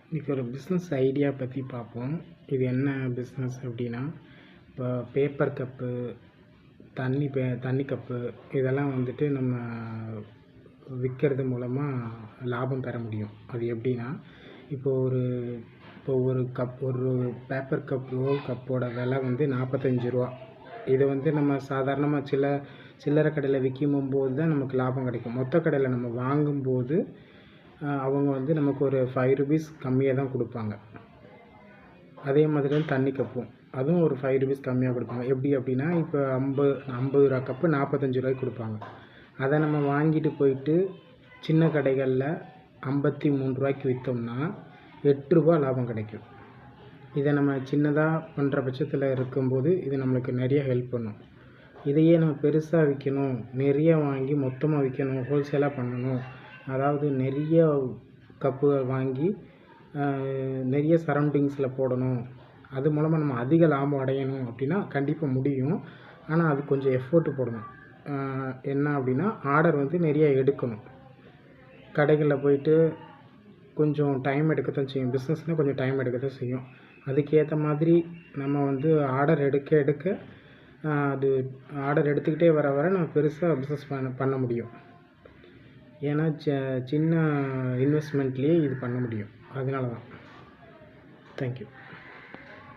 இன்றைக்கி ஒரு business idea பற்றி பார்ப்போம். இது என்ன பிஸ்னஸ் அப்படின்னா, இப்போ பேப்பர் கப்பு, தண்ணி கப்பு இதெல்லாம் வந்துட்டு நம்ம விற்கிறது மூலமாக லாபம் பெற முடியும். அது எப்படின்னா, இப்போ ஒரு பேப்பர் கப், ரோல் கப்போட விலை வந்து ரூ. 45. இதை வந்து நம்ம சாதாரணமாக சில்லறை கடையில் விற்கும்போது தான் நமக்கு லாபம் கிடைக்கும். மொத்த கடையில் நம்ம வாங்கும்போது அவங்க வந்து நமக்கு ஒரு ₹5 கம்மியாக தான் கொடுப்பாங்க. அதே மாதிரி தான் தண்ணி கப்பும், அதுவும் ஒரு ₹5 கம்மியாக கொடுப்பாங்க. எப்படி அப்படின்னா, இப்போ 50 ரூபா கப்பு ₹45 கொடுப்பாங்க. அதை நம்ம வாங்கிட்டு போயிட்டு சின்ன கடைகளில் ₹53 விற்றோம்னா ₹8 லாபம் கிடைக்கும். இதை நம்ம சின்னதாக பண்ணுற பட்சத்தில் இருக்கும்போது இது நம்மளுக்கு நிறைய ஹெல்ப் பண்ணும். இதையே நம்ம பெருசாக விற்கணும், நிறைய வாங்கி மொத்தமாக விற்கணும், ஹோல்சேலாக பண்ணணும், அதாவது நிறைய கப்புகள் வாங்கி நிறைய சரௌண்டிங்ஸில் போடணும், அது மூலமாக நம்ம அதிக லாபம் அடையணும் அப்படின்னா கண்டிப்பாக முடியும். ஆனால் அது கொஞ்சம் எஃபோர்ட் போடணும். என்ன அப்படின்னா, ஆர்டர் வந்து நிறைய எடுக்கணும். கடைகளில் போயிட்டு கொஞ்சம் டைம் எடுக்கத்தான் செய்யும். பிஸ்னஸ்னால் கொஞ்சம் டைம் எடுக்கத்தான் செய்யும். அதுக்கேற்ற மாதிரி நம்ம வந்து ஆர்டர் எடுக்க அது ஆர்டர் எடுத்துக்கிட்டே வர நம்ம பெருசாக பிஸ்னஸ் பண்ண முடியும். ஏன்னா சின்ன இன்வெஸ்ட்மெண்ட்லேயே இது பண்ண முடியும். அதனால தான். தேங்க்யூ.